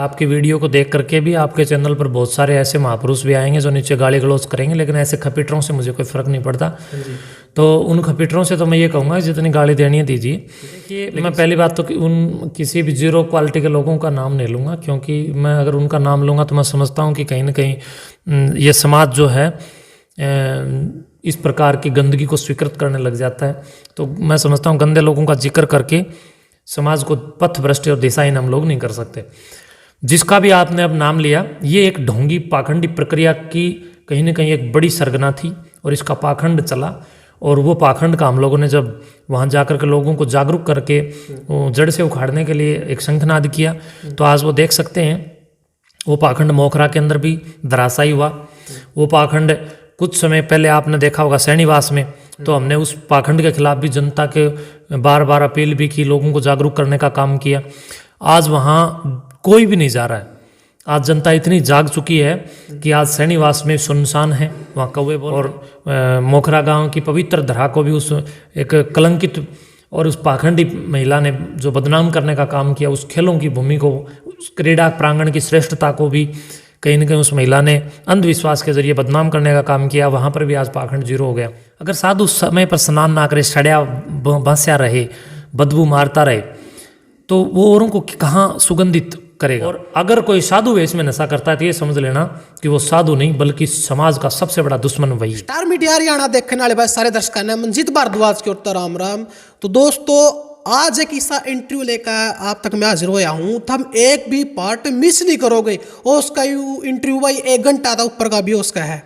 आपकी वीडियो को देख करके भी आपके चैनल पर बहुत सारे ऐसे महापुरुष भी आएंगे जो नीचे गाली गलौज करेंगे, लेकिन ऐसे खपीटरों से मुझे कोई फ़र्क नहीं पड़ता। तो उन खपीटरों से तो मैं ये कहूँगा जितनी गाली देनी है दीजिए। देखिए, मैं पहली बात तो उन किसी भी जीरो क्वालिटी के लोगों का नाम नहीं लूँगा, क्योंकि मैं अगर उनका नाम लूँगा तो मैं समझता हूँ कि कहीं ना कहीं ये समाज जो है इस प्रकार की गंदगी को स्वीकृत करने लग जाता है। तो मैं समझता हूँ गंदे लोगों का जिक्र करके समाज को पथभ्रष्ट और दिशाहीन हम लोग नहीं कर सकते। जिसका भी आपने अब नाम लिया, ये एक ढोंगी पाखंडी प्रक्रिया की कहीं ना कहीं एक बड़ी सरगना थी और इसका पाखंड चला। और वो पाखंड का हम लोगों ने जब वहाँ जाकर के लोगों को जागरूक करके जड़ से उखाड़ने के लिए एक शंखनाद किया, तो आज वो देख सकते हैं वो पाखंड मोखरा के अंदर भी धराशायी हुआ। वो पाखंड कुछ समय पहले आपने देखा होगा सैनीवास में, तो हमने उस पाखंड के खिलाफ भी जनता के बार बार अपील भी की, लोगों को जागरूक करने का काम किया। आज वहाँ कोई भी नहीं जा रहा है। आज जनता इतनी जाग चुकी है कि आज सैनीवास में सुनसान है, वहाँ कौवे और मोखरा गांव की पवित्र धरा को भी उस एक कलंकित और उस पाखंडी महिला ने जो बदनाम करने का काम किया, उस खेलों की भूमि को, उस क्रीड़ा प्रांगण की श्रेष्ठता को भी कहीं ना कहीं उस महिला ने अंधविश्वास के जरिए बदनाम करने का काम किया। वहाँ पर भी आज पाखंड जीरो हो गया। अगर साधु समय पर स्नान ना करे, सड़िया बंस्या रहे, बदबू मारता रहे, तो वो औरों को कहाँ सुगंधित करेगा। और अगर कोई साधु वेश में नशा करता है तो ये समझ लेना कि वो साधु नहीं बल्कि समाज का सबसे बड़ा दुश्मन वही है। स्टार मीडिया हरियाणा देखने वाले भाई सारे दर्शकों ने मंजीत भारद्वाज की ओर तो राम राम। तो दोस्तों, आज एक ऐसा इंटरव्यू लेकर आप तक मैं हाजिर होया हूँ, तो हम एक भी पार्ट मिस नहीं करोगे। और उसका इंटरव्यू भाई 1 घंटा था ऊपर का भी उसका है,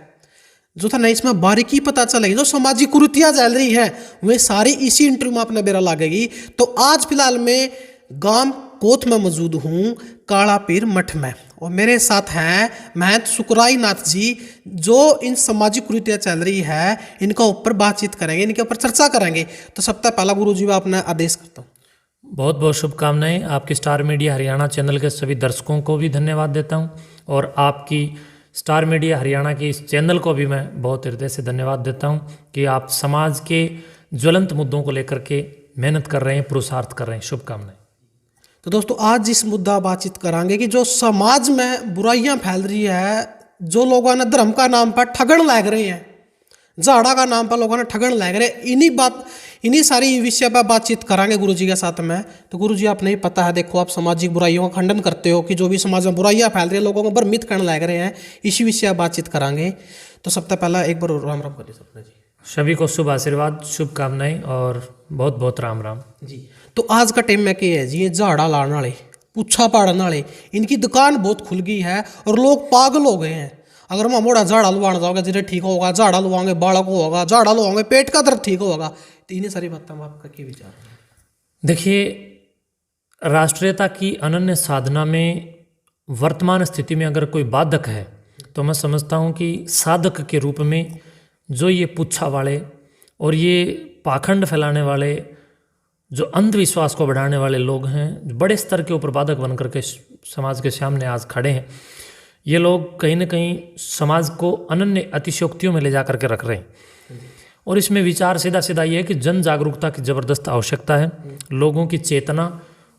जो था ना इसमें बारीकी पता चलेगी, जो सामाजिक कुरीतियाँ चल रही है वे सारी इसी इंटरव्यू में अपना बेरा लागेगी। तो आज फिलहाल मैं गांव कोत में मौजूद हूँ, काला पीर मठ में, और मेरे साथ हैं महंत सुकराई नाथ जी, जो इन सामाजिक कुरीतियाँ चल रही है इनका ऊपर बातचीत करेंगे, इनके ऊपर चर्चा करेंगे। तो सबसे पहला गुरु जी मैं अपना आदेश करता हूँ। बहुत बहुत शुभकामनाएं। आपकी स्टार मीडिया हरियाणा चैनल के सभी दर्शकों को भी धन्यवाद देता हूं, और आपकी स्टार मीडिया हरियाणा की इस चैनल को भी मैं बहुत हृदय से धन्यवाद देता हूं कि आप समाज के ज्वलंत मुद्दों को लेकर के मेहनत कर रहे हैं, पुरुषार्थ कर रहे हैं। शुभकामनाएं। तो दोस्तों, आज इस मुद्दा बातचीत करांगे कि जो समाज में बुराइयां फैल रही है, जो लोगों ने धर्म का नाम पर ठगण लग रहे हैं, झाड़ा का नाम पर लोगों ने ठगण लग रहे, इन्हीं सारी विषय पर बातचीत करांगे गुरु जी के साथ में। तो गुरु जी, आप नहीं पता है, देखो आप सामाजिक बुराइयों का खंडन करते हो कि जो भी समाज में बुराइयां फैल रही है, लोगों को भ्रमित करने लग रहे हैं, इसी विषय पर बातचीत करांगे। तो सबसे पहला एक बार राम राम करिए सपना जी। सभी को शुभ आशीर्वाद, शुभकामनाएं और बहुत बहुत राम राम जी। तो आज का टाइम में क्या है जी, ये झाड़ा लाने वाले, पूछा पाड़ने वाले, इनकी दुकान बहुत खुल गई है और लोग पागल हो गए हैं। अगर मैं मोड़ा झाड़ा लुवाने जाओगे जिन्हें ठीक होगा, झाड़ा लुवाएंगे बालक होगा, झाड़ा लुवाएंगे पेट का दर्द ठीक होगा। तो इन्हें सारी बातें आपका क्या विचार है? देखिए, राष्ट्रीयता की अनन्य साधना में वर्तमान स्थिति में अगर कोई बाधक है तो मैं समझता हूँ कि साधक के रूप में जो ये पुच्छा वाले और ये पाखंड फैलाने वाले, जो अंधविश्वास को बढ़ाने वाले लोग हैं, बड़े स्तर के ऊपर बाधक बन करके समाज के सामने आज खड़े हैं, ये लोग कहीं ना कहीं समाज को अनन्य अतिशयोक्तियों में ले जा करके रख रहे हैं। और इसमें विचार सीधा सीधा ये है कि जन जागरूकता की ज़बरदस्त आवश्यकता है, लोगों की चेतना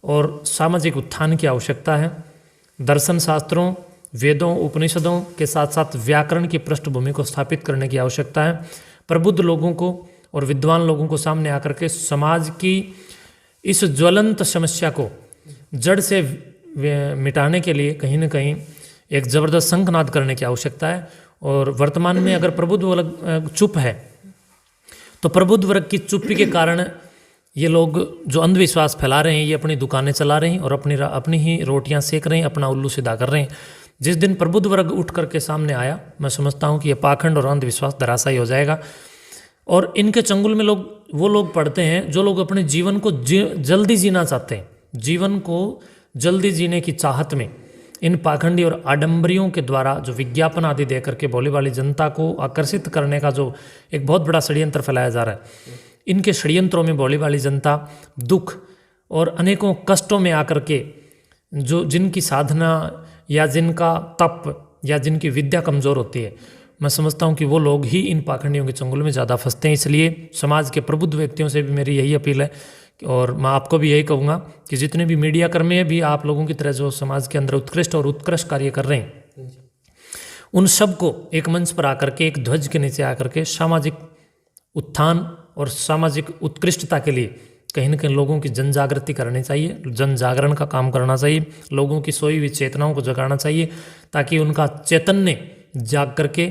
और सामाजिक उत्थान की आवश्यकता है। दर्शन शास्त्रों, वेदों, उपनिषदों के साथ साथ व्याकरण की पृष्ठभूमि को स्थापित करने की आवश्यकता है। प्रबुद्ध लोगों को और विद्वान लोगों को सामने आकर के समाज की इस ज्वलंत समस्या को जड़ से मिटाने के लिए कहीं ना कहीं एक ज़बरदस्त शंखनाद करने की आवश्यकता है। और वर्तमान में अगर प्रबुद्ध वर्ग चुप है तो प्रबुद्ध वर्ग की चुप्पी के कारण ये लोग जो अंधविश्वास फैला रहे हैं, ये अपनी दुकानें चला रहे हैं और अपनी ही रोटियां सेक रहे हैं, अपना उल्लू सीधा कर रहे हैं। जिस दिन प्रबुद्ध वर्ग उठ करके सामने आया, मैं समझता हूँ कि ये पाखंड और अंधविश्वास धराशायी हो जाएगा। और इनके चंगुल में वो लोग पढ़ते हैं जो लोग अपने जीवन को जल्दी जीना चाहते हैं। जीवन को जल्दी जीने की चाहत में इन पाखंडी और आडंबरियों के द्वारा जो विज्ञापन आदि दे करके भोली वाली जनता को आकर्षित करने का जो एक बहुत बड़ा षड्यंत्र फैलाया जा रहा है, इनके षड्यंत्रों में भोली वाली जनता दुख और अनेकों कष्टों में आकर के जो जिनकी साधना या जिनका तप या जिनकी विद्या कमज़ोर होती है, मैं समझता हूँ कि वो लोग ही इन पाखंडियों के चंगुल में ज़्यादा फंसते हैं। इसलिए समाज के प्रबुद्ध व्यक्तियों से भी मेरी यही अपील है और मैं आपको भी यही कहूँगा कि जितने भी मीडिया कर्मी हैं भी आप लोगों की तरह जो समाज के अंदर उत्कृष्ट और उत्कृष्ट कार्य कर रहे हैं, उन सबको एक मंच पर आकर के, एक ध्वज के नीचे आकर के सामाजिक उत्थान और सामाजिक उत्कृष्टता के लिए कहीं न कहीं लोगों की जन जागृति करनी चाहिए, जन जागरण का काम करना चाहिए, लोगों की सोई हुई चेतनाओं को जगाना चाहिए, ताकि उनका चैतन्य जाग करके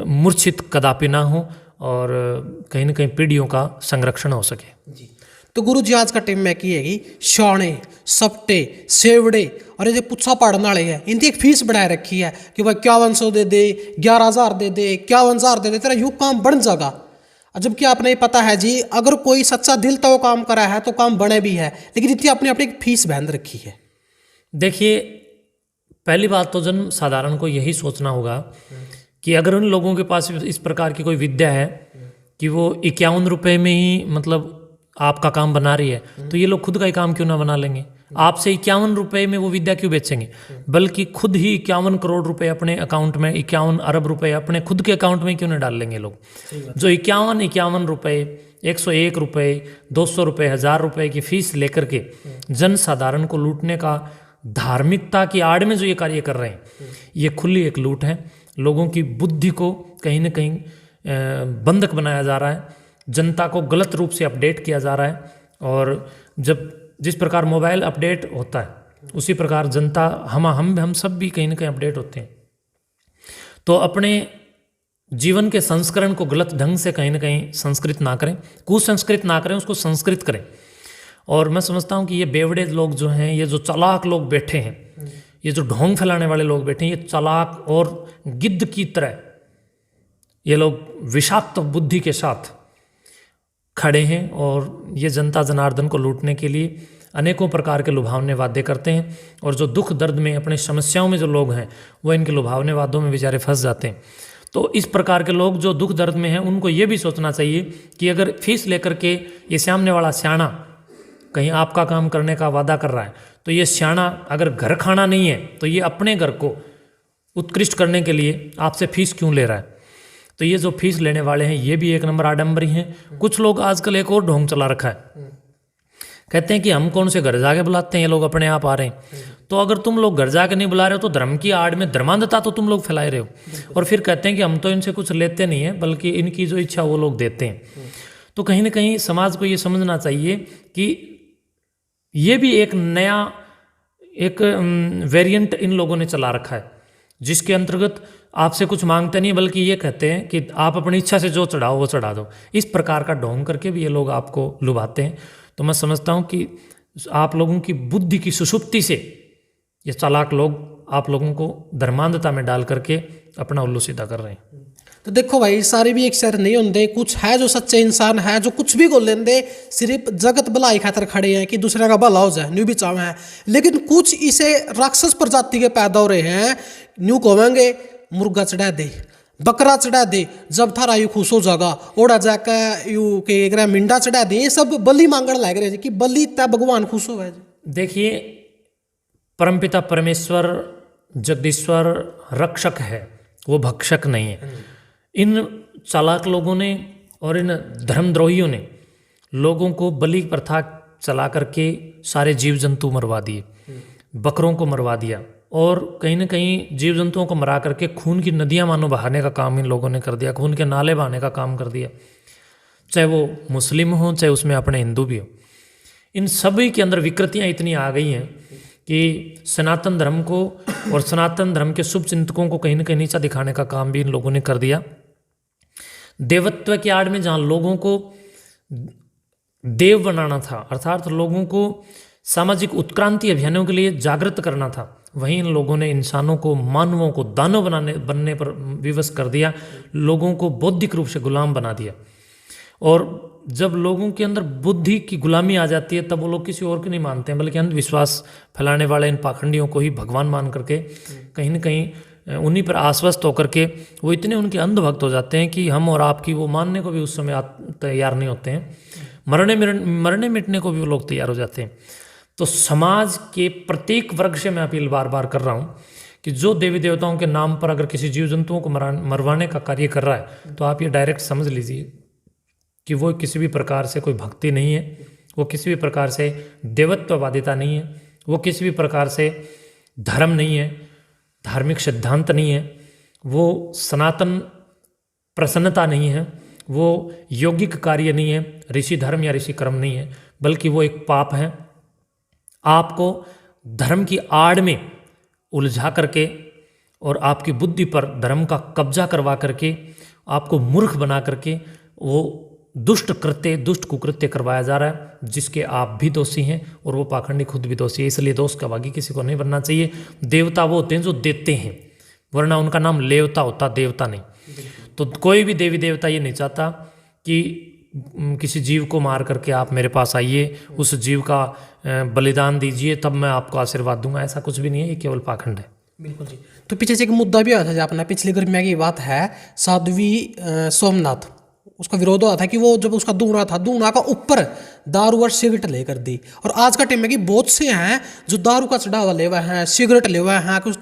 मूर्छित कदापि ना हो और कहीं न कहीं पीढ़ियों का संरक्षण हो सके। जी, तो गुरु जी आज का टाइम में की हैगी शाणे, सपटे, सेवड़े और ये जो पुच्छा पढ़ने वाले हैं, इनकी एक फीस बढ़ा रखी है कि भाई 5100 दे दे, 11,000 दे दे, 51,000 दे दे, तेरा यूँ काम बन जाएगा। जबकि आपने पता है जी, अगर कोई सच्चा दिल तो वो काम करा है तो काम बने भी है, लेकिन इतनी अपनी अपनी फीस बंध रखी है। देखिए, पहली बात तो जन साधारण को यही सोचना होगा कि अगर उन लोगों के पास इस प्रकार की कोई विद्या है कि वो 51 रुपये में ही मतलब आपका काम बना रही है, तो ये लोग खुद का ही काम क्यों ना बना लेंगे? आपसे 51 रुपये में वो विद्या क्यों बेचेंगे? बल्कि खुद ही 51 करोड़ रुपए अपने अकाउंट में, 51 अरब रुपए अपने खुद के अकाउंट में क्यों नहीं डाल लेंगे लोग? जो 51 रुपये, 101 रुपये, 200 रुपये, 1000 रुपये की फीस लेकर के जन साधारण को लूटने का धार्मिकता की आड़ में जो ये कार्य कर रहे हैं, ये खुली एक लूट है। लोगों की बुद्धि को कहीं न कहीं बंधक बनाया जा रहा है, जनता को गलत रूप से अपडेट किया जा रहा है। और जब जिस प्रकार मोबाइल अपडेट होता है उसी प्रकार जनता हम सब भी कहीं ना कहीं अपडेट होते हैं। तो अपने जीवन के संस्करण को गलत ढंग से कहीं ना कहीं संस्कृत ना करें, कुसंस्कृत ना करें, उसको संस्कृत करें। और मैं समझता हूँ कि ये बेवड़े लोग जो हैं, ये जो चालाक लोग बैठे हैं, ये जो ढोंग फैलाने वाले लोग बैठे हैं, ये चालाक और गिद्ध की तरह ये लोग विषाक्त बुद्धि के साथ खड़े हैं और ये जनता जनार्दन को लूटने के लिए अनेकों प्रकार के लुभावने वादे करते हैं। और जो दुख दर्द में, अपनी समस्याओं में जो लोग हैं, वो इनके लुभावने वादों में बेचारे फंस जाते हैं। तो इस प्रकार के लोग जो दुख दर्द में हैं, उनको ये भी सोचना चाहिए कि अगर फीस लेकर के ये सामने वाला स्याणा कहीं आपका काम करने का वादा कर रहा है, तो ये स्याणा अगर घर खाना नहीं है तो ये अपने घर को उत्कृष्ट करने के लिए आपसे फीस क्यों ले रहा है? तो ये जो फीस लेने वाले हैं ये भी एक नंबर आडंबरी हैं। कुछ लोग आजकल एक और ढोंग चला रखा है, कहते हैं कि हम कौन से घर जाके बुलाते हैं, ये लोग अपने आप आ रहे हैं। तो अगर तुम लोग घर जाके नहीं बुला रहे हो तो धर्म की आड़ में धर्मांधता तो तुम लोग फैलाए रहे हो। और फिर कहते हैं कि हम तो इनसे कुछ लेते नहीं है, बल्कि इनकी जो इच्छा वो लोग देते हैं। तो कहीं ना कहीं समाज को ये समझना चाहिए कि ये भी एक नया एक वेरिएंट इन लोगों ने चला रखा है, जिसके अंतर्गत आपसे कुछ मांगते नहीं, बल्कि ये कहते हैं कि आप अपनी इच्छा से जो चढ़ाओ वो चढ़ा दो। इस प्रकार का ढोंग करके भी ये लोग आपको लुभाते हैं। तो मैं समझता हूँ कि आप लोगों की बुद्धि की सुषुप्ति से ये चालाक लोग आप लोगों को धर्मांधता में डाल करके अपना उल्लू सीधा कर रहे हैं। तो देखो भाई, सारे भी एक शेर नहीं होंगे, कुछ है जो सच्चे इंसान है, जो कुछ भी को लेंदे सिर्फ जगत भलाई खातर खड़े हैं कि दूसरे का भला हो जाए, न्यू भी चाव है। लेकिन कुछ इसे राक्षस प्रजाति के पैदा हो रहे हैं, न्यू कहेंगे मुर्गा चढ़ा दे, बकरा चढ़ा दे, जब थारा यू खुश हो जाएगा, ओड़ा जाकर यू के मिंडा चढ़ा दे, ये सब बलि मांगण लग रहे कि बलि तब भगवान खुश हो। देखिए, परमपिता परमेश्वर जगदीश्वर रक्षक है, वो भक्षक नहीं है। इन चालाक लोगों ने और इन धर्मद्रोहियों ने लोगों को बलि प्रथा चला करके सारे जीव जंतु मरवा दिए, बकरों को मरवा दिया, और कहीं ना कहीं जीव जंतुओं को मरा करके खून की नदियां मानो बहाने का काम इन लोगों ने कर दिया, खून के नाले बहाने का काम कर दिया। चाहे वो मुस्लिम हो, चाहे उसमें अपने हिंदू भी हो, इन सभी के अंदर विकृतियां इतनी आ गई हैं कि सनातन धर्म को और सनातन धर्म के शुभ चिंतकों को कहीं ना कहीं नीचा दिखाने का काम भी इन लोगों ने कर दिया। देवत्व की आड़ में जहाँ लोगों को देव बनाना था, अर्थात लोगों को सामाजिक उत्क्रांति अभियानों के लिए जागृत करना था, वहीं इन लोगों ने इंसानों को, मानवों को दानव बनने पर विवश कर दिया, लोगों को बौद्धिक रूप से गुलाम बना दिया। और जब लोगों के अंदर बुद्धि की गुलामी आ जाती है तब वो लोग किसी और को नहीं मानते हैं, बल्कि अंधविश्वास फैलाने वाले इन पाखंडियों को ही भगवान मान करके कहीं न कहीं उन्हीं पर आश्वस्त होकर के वो इतने उनके अंधभक्त हो जाते हैं कि हम और आपकी वो मानने को भी उस समय तैयार नहीं होते हैं, मरने मिटने को भी वो लोग तैयार हो जाते हैं। तो समाज के प्रत्येक वर्ग से मैं अपील बार बार कर रहा हूँ कि जो देवी देवताओं के नाम पर अगर किसी जीव जंतुओं को मरवाने का कार्य कर रहा है, तो आप ये डायरेक्ट समझ लीजिए कि वो किसी भी प्रकार से कोई भक्ति नहीं है, वो किसी भी प्रकार से देवत्ववादिता नहीं है, वो किसी भी प्रकार से धर्म नहीं है, धार्मिक सिद्धांत नहीं है, वो सनातन प्रसन्नता नहीं है, वो यौगिक कार्य नहीं है, ऋषि धर्म या ऋषि कर्म नहीं है, बल्कि वो एक पाप है। आपको धर्म की आड़ में उलझा करके और आपकी बुद्धि पर धर्म का कब्जा करवा करके आपको मूर्ख बना करके वो दुष्ट कुकृत्य करवाया जा रहा है, जिसके आप भी दोषी हैं और वो पाखंडी खुद भी दोषी है। इसलिए दोष का भागी किसी को नहीं बनना चाहिए। देवता वो होते हैं जो देते हैं, वरना उनका नाम लेवता होता, देवता नहीं। तो कोई भी देवी देवता ये नहीं चाहता कि किसी जीव को मार करके आप मेरे पास आइए, उस जीव का बलिदान दीजिए, तब मैं आपको आशीर्वाद दूंगा। ऐसा कुछ भी नहीं है, ये केवल पाखंड है। बिल्कुल जी। तो पीछे से एक मुद्दा भी आया था, जो अपना पिछली गर्मिया की बात है, साध्वी सोमनाथ, उसका विरोध हुआ था कि वो जब उसका दूना था, दूना का ऊपर दारू और सिगरेट लेकर दी। और आज का टाइम में कि बहुत से हैं जो दारू का चढ़ावा ले हुए हैं, सिगरेट ले हुए हैं, कुछ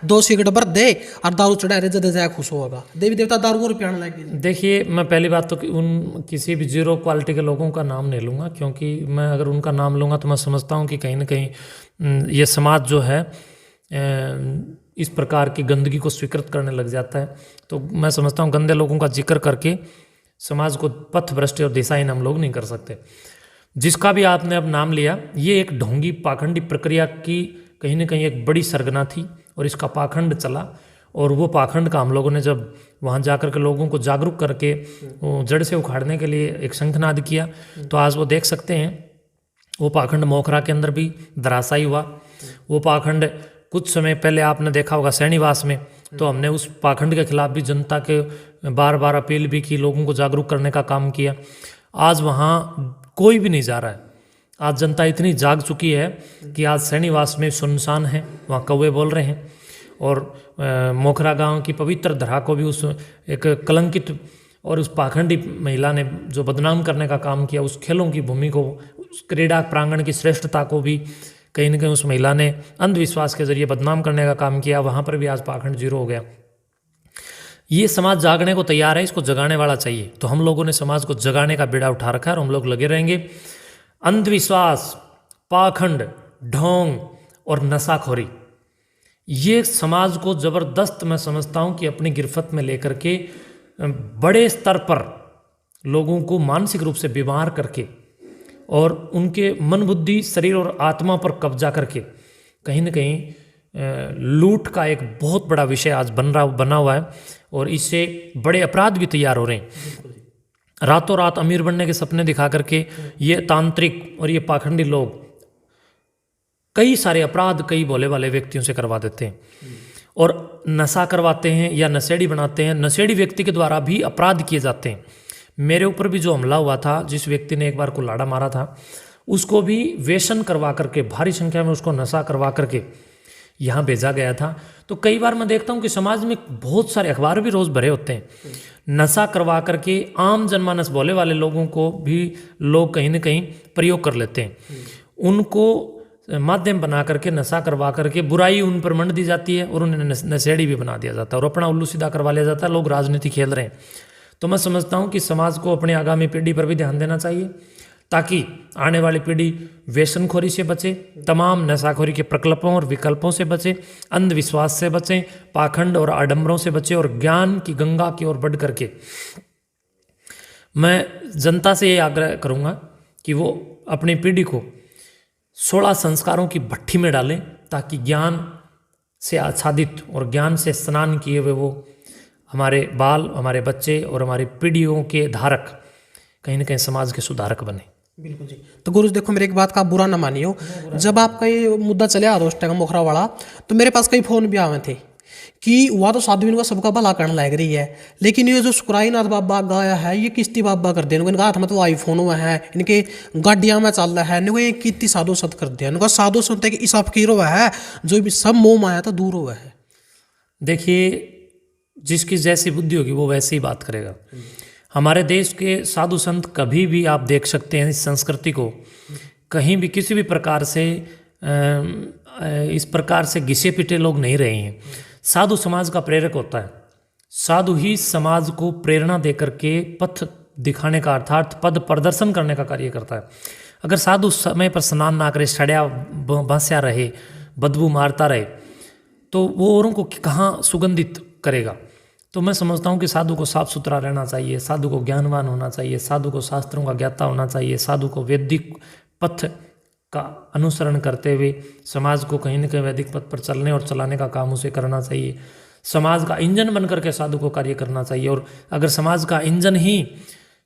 2 सिगरेट भर दे और दारू चढ़ा रहे, जदे जाए खुश होगा। देवी देवता दारू को रुपया लगे। देखिए, मैं पहली बात तो उन किसी भी जीरो क्वालिटी के लोगों का नाम नहीं लूँगा, क्योंकि मैं अगर उनका नाम लूँगा तो मैं समझता हूँ कि कहीं ना कहीं ये समाज जो है इस प्रकार की गंदगी को स्वीकृत करने लग जाता है। तो मैं समझता हूँ गंदे लोगों का जिक्र करके समाज को पथभ्रष्ट और दिशाहीन हम लोग नहीं कर सकते। जिसका भी आपने अब नाम लिया, ये एक ढोंगी पाखंडी प्रक्रिया की कहीं ना कहीं एक बड़ी सरगना थी और इसका पाखंड चला। और वो पाखंड का हम लोगों ने जब वहाँ जाकर के लोगों को जागरूक करके जड़ से उखाड़ने के लिए एक शंखनाद किया, तो आज वो देख सकते हैं वो पाखंड मोखरा के अंदर भी धराशायी हुआ। वो पाखंड कुछ समय पहले आपने देखा होगा सैनीवास में, तो हमने उस पाखंड के खिलाफ भी जनता के बार बार अपील भी की, लोगों को जागरूक करने का काम किया। आज वहाँ कोई भी नहीं जा रहा है। आज जनता इतनी जाग चुकी है कि आज सैनीवास में सुनसान है, वहाँ कौवे बोल रहे हैं। और मोखरा गांव की पवित्र धरा को भी उस एक कलंकित और उस पाखंडी महिला ने जो बदनाम करने का काम किया, उस खेलों की भूमि को, उस क्रीड़ा प्रांगण की श्रेष्ठता को भी कहीं ना कहीं उस महिला ने अंधविश्वास के जरिए बदनाम करने का काम किया। वहाँ पर भी आज पाखंड जीरो हो गया। ये समाज जागने को तैयार है, इसको जगाने वाला चाहिए। तो हम लोगों ने समाज को जगाने का बीड़ा उठा रखा है और हम लोग लगे रहेंगे। अंधविश्वास, पाखंड, ढोंग और नशाखोरी, ये समाज को जबरदस्त मैं समझता हूँ कि अपनी गिरफ्त में लेकर के बड़े स्तर पर लोगों को मानसिक रूप से बीमार करके और उनके मन, बुद्धि, शरीर और आत्मा पर कब्जा करके कहीं ना कहीं लूट का एक बहुत बड़ा विषय आज बना हुआ है। और इससे बड़े अपराध भी तैयार हो रहे हैं। रातों रात अमीर बनने के सपने दिखा करके ये तांत्रिक और ये पाखंडी लोग कई सारे अपराध कई भोले वाले व्यक्तियों से करवा देते हैं और नशा करवाते हैं या नशेड़ी बनाते हैं। नशेड़ी व्यक्ति के द्वारा भी अपराध किए जाते हैं। मेरे ऊपर भी जो हमला हुआ था, जिस व्यक्ति ने एक बार कुल्हाड़ा मारा था, उसको भी व्यसन करवा करके, भारी संख्या में उसको नशा करवा करके यहाँ भेजा गया था। तो कई बार मैं देखता हूँ कि समाज में बहुत सारे अखबार भी रोज़ भरे होते हैं, नशा करवा करके आम जनमानस भोले वाले लोगों को भी लोग कहीं ना कहीं प्रयोग कर लेते हैं। उनको माध्यम बना करके नशा करवा करके बुराई उन पर मंड दी जाती है और उन्हें नशेड़ी भी बना दिया जाता है और अपना उल्लू सीधा करवा लिया जाता है। लोग राजनीति खेल रहे हैं। तो मैं समझता हूँ कि समाज को अपनी आगामी पीढ़ी पर भी ध्यान देना चाहिए, ताकि आने वाली पीढ़ी व्यसनखोरी से बचे, तमाम नशाखोरी के प्रकल्पों और विकल्पों से बचे, अंधविश्वास से बचें, पाखंड और आडंबरों से बचे और ज्ञान की गंगा की ओर बढ़ करके मैं जनता से ये आग्रह करूँगा कि वो अपनी पीढ़ी को 16 संस्कारों की भट्ठी में डालें, ताकि ज्ञान से आच्छादित और ज्ञान से स्नान किए हुए वो हमारे बाल, हमारे बच्चे और हमारी पीढ़ियों के धारक कहीं ना कहीं समाज के सुधारक बने। बिल्कुल जी। तो गुरु देखो, मेरे एक बात का बुरा ना मानियो, जब आपका ये मुद्दा चले आ दोस्त मोखरा वाला, तो मेरे पास कई फोन भी आए थे कि वह तो साधु इनका सबका भला करने लग रही है, लेकिन ये जो सुकराईनाथ बाबा गाया है ये किस्ती बाबा कर दिया, इनका हाथ में तो आईफोन हुआ है, इनके गाड़ियाँ में चल रहा है, इनको ये कितनी साधु संत कर दिया, इनका साधु संत है कि ईसा फकीर हुआ है जो भी सब मोह माया था दूर हुआ है। देखिए, जिसकी जैसी बुद्धि होगी वो वैसे ही बात करेगा। हमारे देश के साधु संत कभी भी आप देख सकते हैं इस संस्कृति को कहीं भी किसी भी प्रकार से इस प्रकार से घिसे पिटे लोग नहीं रहे हैं। साधु समाज का प्रेरक होता है। साधु ही समाज को प्रेरणा देकर के पथ दिखाने का अर्थात पद प्रदर्शन करने का कार्य करता है। अगर साधु समय पर स्नान ना करे, सड़या बांस्या रहे, बदबू मारता रहे, तो वो औरों को कहाँ सुगंधित करेगा। तो मैं समझता हूँ कि साधु को साफ सुथरा रहना चाहिए, साधु को ज्ञानवान होना चाहिए, साधु को शास्त्रों का ज्ञाता होना चाहिए, साधु को वैदिक पथ का अनुसरण करते हुए समाज को कहीं न कहीं वैदिक पथ पर चलने और चलाने का काम उसे करना चाहिए। समाज का इंजन बन करके साधु को कार्य करना चाहिए। और अगर समाज का इंजन ही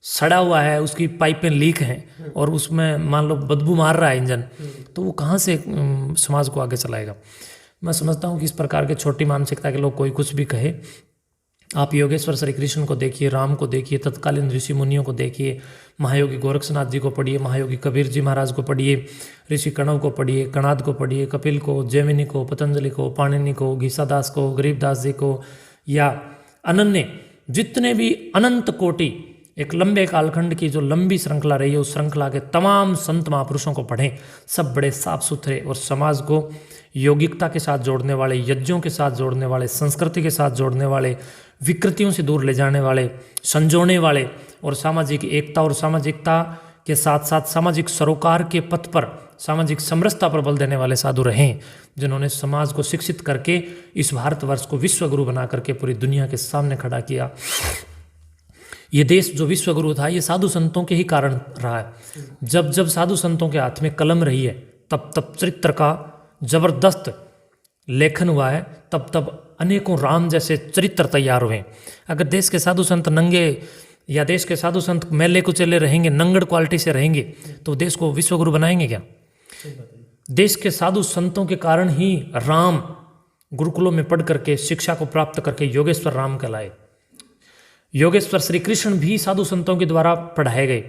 सड़ा हुआ है, उसकी पाइपें लीक हैं और उसमें मान लो बदबू मार रहा है इंजन, तो वो कहाँ से समाज को आगे चलाएगा। मैं समझता हूँ कि इस प्रकार के छोटी मानसिकता के लोग कोई कुछ भी कहे, आप योगेश्वर श्री कृष्ण को देखिए, राम को देखिए, तत्कालीन ऋषि मुनियों को देखिए, महायोगी गोरक्षनाथ जी को पढ़िए, महायोगी कबीर जी महाराज को पढ़िए, ऋषि कणव को पढ़िए, कणाद को पढ़िए, कपिल को, जैमिनी को, पतंजलि को, पाणिनि को, घीसादास को, गरीबदास जी को, या अनन्य जितने भी अनंत कोटि एक लंबे कालखंड की जो लंबी श्रृंखला रही है, उस श्रृंखला के तमाम संत महापुरुषों को पढ़ें। सब बड़े साफ सुथरे और समाज को यौगिकता के साथ जोड़ने वाले, यज्ञों के साथ जोड़ने वाले, संस्कृति के साथ जोड़ने वाले, विकृतियों से दूर ले जाने वाले, संजोने वाले और सामाजिक एकता और सामाजिकता के साथ साथ सामाजिक सरोकार के पथ पर सामाजिक समरसता पर बल देने वाले साधु रहें, जिन्होंने समाज को शिक्षित करके इस भारतवर्ष को विश्वगुरु बना करके पूरी दुनिया के सामने खड़ा किया। ये देश जो विश्वगुरु था, ये साधु संतों के ही कारण रहा है। जब जब साधु संतों के हाथ में कलम रही है, तब तब चरित्र का जबरदस्त लेखन हुआ है, तब तब अनेकों राम जैसे चरित्र तैयार हुए। अगर देश के साधु संत नंगे या देश के साधु संत मेले कुचेले रहेंगे, नंगड़ क्वालिटी से रहेंगे, तो देश को विश्वगुरु बनाएंगे क्या? देश के साधु संतों के कारण ही राम गुरुकुलों में पढ़ करके शिक्षा को प्राप्त करके योगेश्वर राम कहलाए। योगेश्वर श्री कृष्ण भी साधु संतों के द्वारा पढ़ाए गए।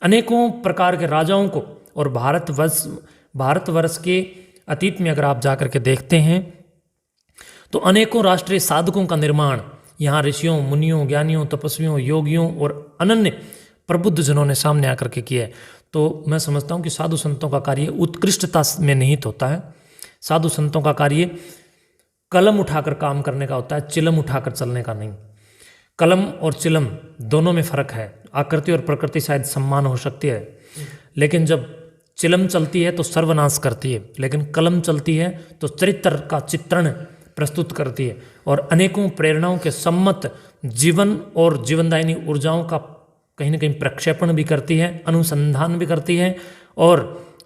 अनेकों प्रकार के राजाओं को, और भारतवर्ष के अतीत में अगर आप जाकर के देखते हैं तो अनेकों राष्ट्रीय साधकों का निर्माण यहाँ ऋषियों, मुनियों, ज्ञानियों, तपस्वियों, योगियों और अनन्य प्रबुद्ध जनों ने सामने आकर के किया है। तो मैं समझता हूँ कि साधु संतों का कार्य उत्कृष्टता में निहित होता है। साधु संतों का कार्य कलम उठाकर काम करने का होता है, चिलम उठाकर चलने का नहीं। कलम और चिलम दोनों में फर्क है। आकृति और प्रकृति शायद समान हो सकती है, लेकिन जब चिलम चलती है तो सर्वनाश करती है, लेकिन कलम चलती है तो चरित्र का चित्रण प्रस्तुत करती है और अनेकों प्रेरणाओं के सम्मत जीवन और जीवनदायिनी ऊर्जाओं का कहीं न कहीं प्रक्षेपण भी करती है, अनुसंधान भी करती है और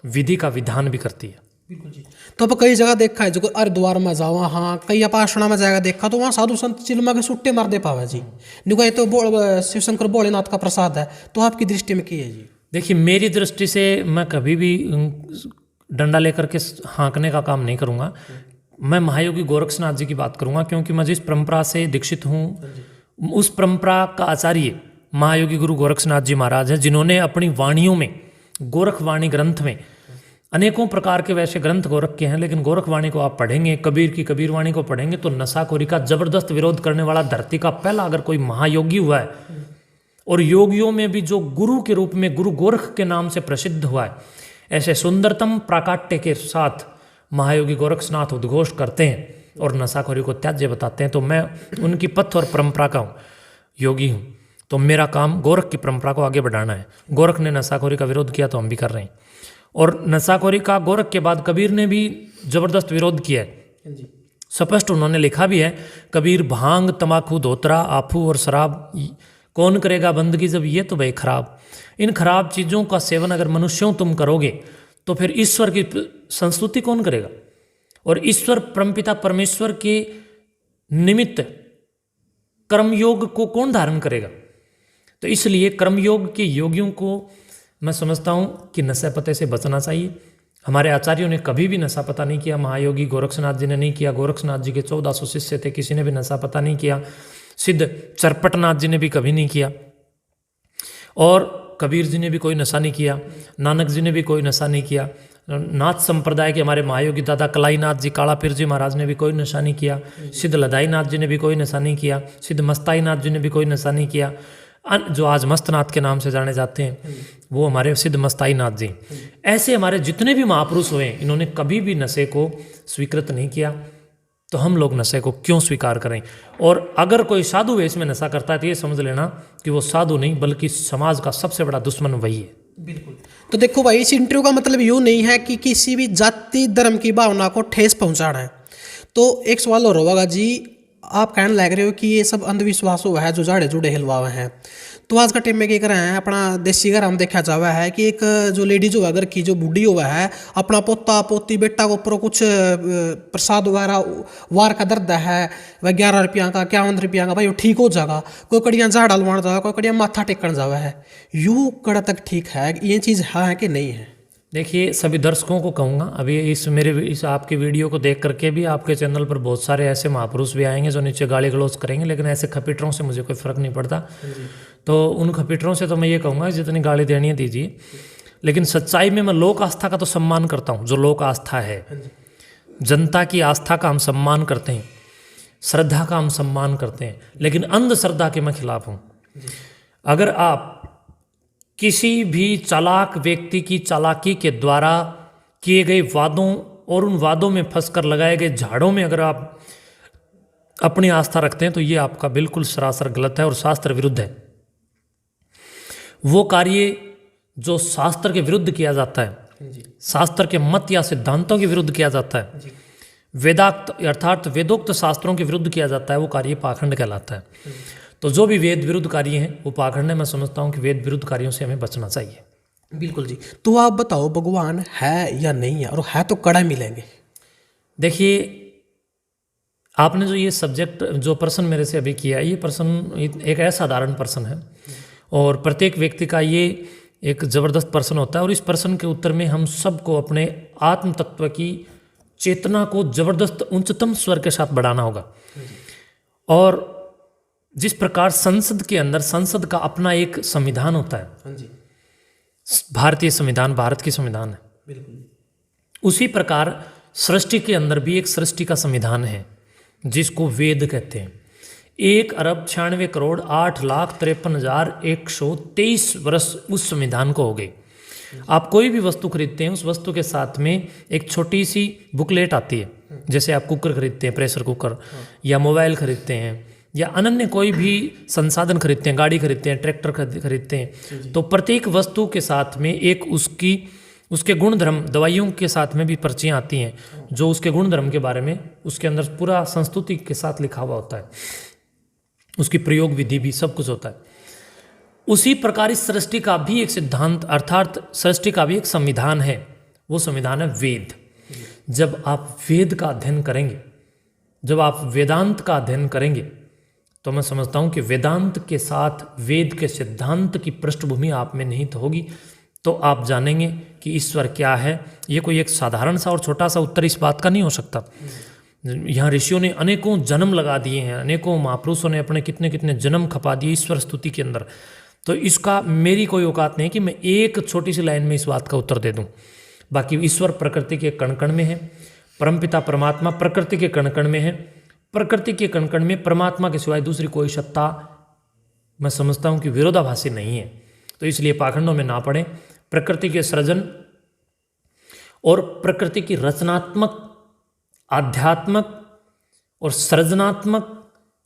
विधि का विधान भी करती है। बिल्कुल जी। तो अब कई जगह देखा है, जो हरिद्वार में जाओ, हाँ कई उपासना में जाएगा देखा तो वहाँ साधु संत चिलमा के सुट्टे मार दे पावे जी। निको तो शिव शंकर भोलेनाथ का प्रसाद है, तो आपकी दृष्टि में की है जी? देखिए, मेरी दृष्टि से मैं कभी भी डंडा लेकर के हाँकने का काम नहीं करूँगा। मैं महायोगी गोरक्षनाथ जी की बात करूँगा, क्योंकि मैं जिस परंपरा से दीक्षित हूँ उस परंपरा का आचार्य महायोगी गुरु गोरक्षनाथ जी महाराज हैं, जिन्होंने अपनी वाणियों में, गोरखवाणी ग्रंथ में अनेकों प्रकार के वैसे ग्रंथ गोरख के हैं, लेकिन गोरखवाणी को आप पढ़ेंगे, कबीर की कबीरवाणी को पढ़ेंगे तो नशाखोरी का जबरदस्त विरोध करने वाला धरती का पहला अगर कोई महायोगी हुआ है, और योगियों में भी जो गुरु के रूप में गुरु गोरख के नाम से प्रसिद्ध हुआ है, ऐसे सुंदरतम प्राकाट्य के साथ महायोगी गोरक्षनाथ उद्घोष करते हैं और नशाखोरी को त्याज्य बताते हैं। तो मैं उनकी पथ और परंपरा का योगी हूँ, तो मेरा काम गोरख की परंपरा को आगे बढ़ाना है। गोरख ने नशाखोरी का विरोध किया तो हम भी कर रहे हैं, और नशाखोरी का गोरख के बाद कबीर ने भी जबरदस्त विरोध किया है। स्पष्ट उन्होंने लिखा भी है, कबीर भांग, तमाकू, धोतरा, आफू और शराब कौन करेगा बंदगी जब ये तो भाई खराब। इन खराब चीज़ों का सेवन अगर मनुष्यों तुम करोगे तो फिर ईश्वर की संस्तुति कौन करेगा? और ईश्वर परमपिता परमेश्वर के निमित्त कर्मयोग को कौन धारण करेगा? तो इसलिए कर्मयोग के योगियों को मैं समझता हूँ कि नशे पते से बचना चाहिए। हमारे आचार्यों ने कभी भी नशा पता नहीं किया। महायोगी गोरक्षनाथ जी ने नहीं किया, गोरक्षनाथ जी के 1400 शिष्य थे, किसी ने भी नशा पता नहीं किया। सिद्ध चरपटनाथ जी ने भी कभी नहीं किया, और कबीर जी ने भी कोई नशा नहीं किया, नानक जी ने भी कोई नशा नहीं किया, नाथ संप्रदाय के हमारे महायोगी दादा कलाई नाथ जी, काला पीर जी महाराज ने भी कोई नशा नहीं किया, सिद्ध लदाई नाथ जी ने भी कोई नशा नहीं किया, सिद्ध मस्ताई नाथ जी ने भी कोई नशा नहीं किया, जो आज मस्तनाथ के नाम से जाने जाते हैं वो हमारे सिद्ध मस्ताई नाथ जी। ऐसे हमारे जितने भी महापुरुष हुए, इन्होंने कभी भी नशे को स्वीकृत नहीं किया, तो हम लोग नशे को क्यों स्वीकार करें? और अगर कोई साधु वेश में नशा करता है तो ये समझ लेना कि वो साधु नहीं बल्कि समाज का सबसे बड़ा दुश्मन वही है। बिल्कुल। तो देखो भाई, इस इंटरव्यू का मतलब यूँ नहीं है कि किसी भी जाति धर्म की भावना को ठेस पहुंचाना है। तो एक सवाल और होगा जी, आप कहने लग रहे हो कि ये सब अंधविश्वास हुआ है जो झाड़े जुड़े हिलवावे हैं। तो आज का टाइम में क्या कर रहे हैं, अपना देसी घर हम देखा जावा है कि एक जो लेडीज हुआ घर की जो बूढ़ी हुआ है, अपना पोता पोती बेटा को ऊपर कुछ प्रसाद वगैरह वार का दर्द है वह 11 रुपया का 51 रुपया का, भाई वो ठीक हो जाएगा। कोई कड़ियाँ झाड़ हलवाण जावा, कोई कड़ियाँ माथा टेकन जावा है। यूँ कड़ा तक ठीक है, ये चीज़ है कि नहीं है? देखिए, सभी दर्शकों को कहूँगा, अभी इस आपके वीडियो को देख करके भी आपके चैनल पर बहुत सारे ऐसे महापुरुष भी आएंगे जो नीचे गाली गलौज करेंगे, लेकिन ऐसे खपीटरों से मुझे कोई फ़र्क नहीं पड़ता। तो उन खपीटरों से तो मैं ये कहूँगा जितनी गाली देनी है दीजिए, लेकिन सच्चाई में मैं लोक आस्था का तो सम्मान करता हूँ। जो लोक आस्था है, जनता की आस्था का हम सम्मान करते हैं, श्रद्धा का हम सम्मान करते हैं, लेकिन अंधश्रद्धा के मैं खिलाफ हूँ। अगर आप किसी भी चालाक व्यक्ति की चालाकी के द्वारा किए गए वादों और उन वादों में फंसकर लगाए गए झाड़ों में अगर आप अपनी आस्था रखते हैं तो ये आपका बिल्कुल सरासर गलत है और शास्त्र विरुद्ध है। वो कार्य जो शास्त्र के विरुद्ध किया जाता है, शास्त्र के मत या सिद्धांतों के विरुद्ध किया जाता है, वेदाक्त अर्थात वेदोक्त शास्त्रों के विरुद्ध किया जाता है, वो कार्य पाखंड कहलाता है। तो जो भी वेद विरुद्ध कार्य हैं वो पाखंड है। मैं समझता हूँ कि वेद विरुद्ध कार्यों से हमें बचना चाहिए। बिल्कुल जी। तो आप बताओ, भगवान है या नहीं है, और है तो कड़ा मिलेंगे? देखिए, आपने जो ये सब्जेक्ट जो प्रश्न मेरे से अभी किया, ये प्रश्न एक असाधारण प्रश्न है और प्रत्येक व्यक्ति का ये एक ज़बरदस्त प्रश्न होता है। और इस प्रश्न के उत्तर में हम सबको अपने आत्म तत्व की चेतना को ज़बरदस्त उच्चतम स्वर के साथ बढ़ाना होगा। और जिस प्रकार संसद के अंदर संसद का अपना एक संविधान होता है, भारतीय संविधान भारत की संविधान है, बिल्कुल उसी प्रकार सृष्टि के अंदर भी एक सृष्टि का संविधान है जिसको वेद कहते हैं। 1,96,08,53,123 वर्ष उस संविधान को हो गए। आप कोई भी वस्तु खरीदते हैं, उस वस्तु के साथ में एक छोटी सी बुकलेट आती है। जैसे आप कुकर खरीदते हैं, प्रेशर कुकर, या मोबाइल खरीदते हैं, या अनन्य कोई भी संसाधन खरीदते हैं, गाड़ी खरीदते हैं, ट्रैक्टर खरीदते हैं, तो प्रत्येक वस्तु के साथ में एक उसके गुणधर्म, दवाइयों के साथ में भी पर्चियाँ आती हैं जो उसके गुणधर्म के बारे में उसके अंदर पूरा संस्तुति के साथ लिखा हुआ होता है, उसकी प्रयोग विधि भी सब कुछ होता है। उसी प्रकार इस सृष्टि का भी एक सिद्धांत अर्थात सृष्टि का भी एक संविधान है, वो संविधान है वेद। जब आप वेद का अध्ययन करेंगे, जब आप वेदांत का अध्ययन करेंगे, तो मैं समझता हूँ कि वेदांत के साथ वेद के सिद्धांत की पृष्ठभूमि आप में निहित होगी, तो आप जानेंगे कि ईश्वर क्या है। ये कोई एक साधारण सा और छोटा सा उत्तर इस बात का नहीं हो सकता। यहाँ ऋषियों ने अनेकों जन्म लगा दिए हैं, अनेकों महापुरुषों ने अपने कितने कितने जन्म खपा दिए ईश्वर स्तुति के अंदर। तो इसका मेरी कोई औकात नहीं कि मैं एक छोटी सी लाइन में इस बात का उत्तर दे दूँ। बाकी ईश्वर प्रकृति के कण कण में है, परमपिता परमात्मा प्रकृति के कण कण में है, प्रकृति के कण कण में परमात्मा के सिवाय दूसरी कोई सत्ता मैं समझता हूँ कि विरोधाभासी नहीं है। तो इसलिए पाखंडों में ना पड़े। प्रकृति के सृजन और प्रकृति की रचनात्मक, आध्यात्मक और सृजनात्मक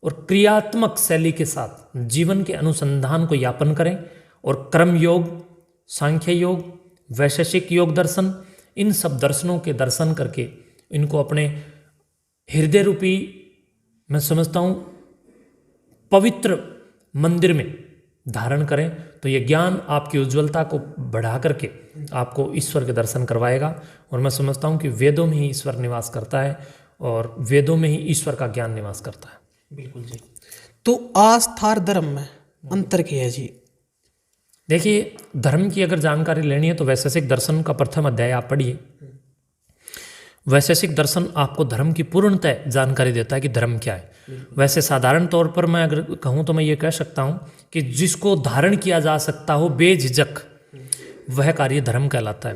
और क्रियात्मक शैली के साथ जीवन के अनुसंधान को यापन करें और कर्म योग, सांख्य योग, वैशेषिक योग दर्शन, इन सब दर्शनों के दर्शन करके इनको अपने हृदय रूपी मैं समझता हूँ पवित्र मंदिर में धारण करें, तो ये ज्ञान आपकी उज्ज्वलता को बढ़ा करके आपको ईश्वर के दर्शन करवाएगा। और मैं समझता हूँ कि वेदों में ही ईश्वर निवास करता है और वेदों में ही ईश्वर का ज्ञान निवास करता है। बिल्कुल जी। तो आस्था और धर्म में अंतर क्या है जी? देखिए, धर्म की अगर जानकारी लेनी है तो वैशेषिक दर्शन का प्रथम अध्याय आप पढ़िए। वैशेषिक दर्शन आपको धर्म की पूर्णतः जानकारी देता है कि धर्म क्या है। वैसे साधारण तौर पर मैं अगर कहूँ तो मैं ये कह सकता हूँ कि जिसको धारण किया जा सकता हो बेझिझक, वह कार्य धर्म कहलाता है।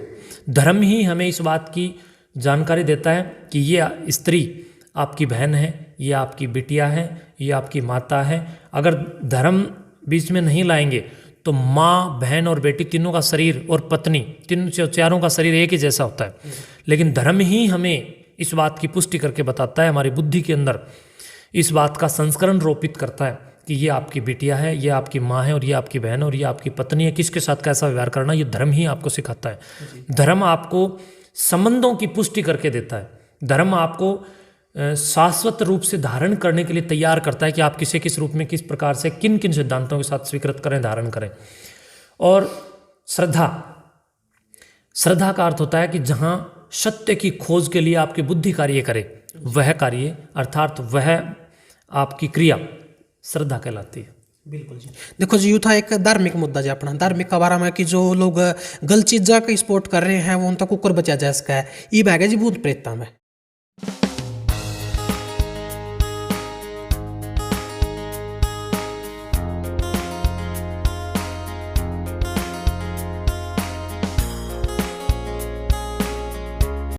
धर्म ही हमें इस बात की जानकारी देता है कि ये स्त्री आपकी बहन है, ये आपकी बिटिया है, ये आपकी माता है। अगर धर्म बीच में नहीं लाएंगे तो माँ, बहन और बेटी तीनों का शरीर और पत्नी, चारों का शरीर एक ही जैसा होता है। लेकिन धर्म ही हमें इस बात की पुष्टि करके बताता है, हमारी बुद्धि के अंदर इस बात का संस्करण रोपित करता है कि ये आपकी बिटिया है, ये आपकी माँ है, और ये आपकी बहन है, और ये आपकी पत्नी है। किसके साथ कैसा व्यवहार करना, ये धर्म ही आपको सिखाता है। धर्म आपको संबंधों की पुष्टि करके देता है। धर्म आपको शाश्वत रूप से धारण करने के लिए तैयार करता है कि आप किस रूप में, किस प्रकार से, किन किन सिद्धांतों के साथ स्वीकृत करें, धारण करें। और श्रद्धा का अर्थ होता है कि जहाँ सत्य की खोज के लिए आपकी बुद्धि कार्य करे, वह कार्य अर्थात वह आपकी क्रिया श्रद्धा कहलाती है। बिल्कुल जी। देखो जी, यू था एक धार्मिक मुद्दा जी अपना, धार्मिक का बारे में कि जो लोग गलत चीज़ा का सपोर्ट कर रहे हैं वो उन तक कुकर बचा जा सका है। ये बैग है जी भूत प्रेतता में।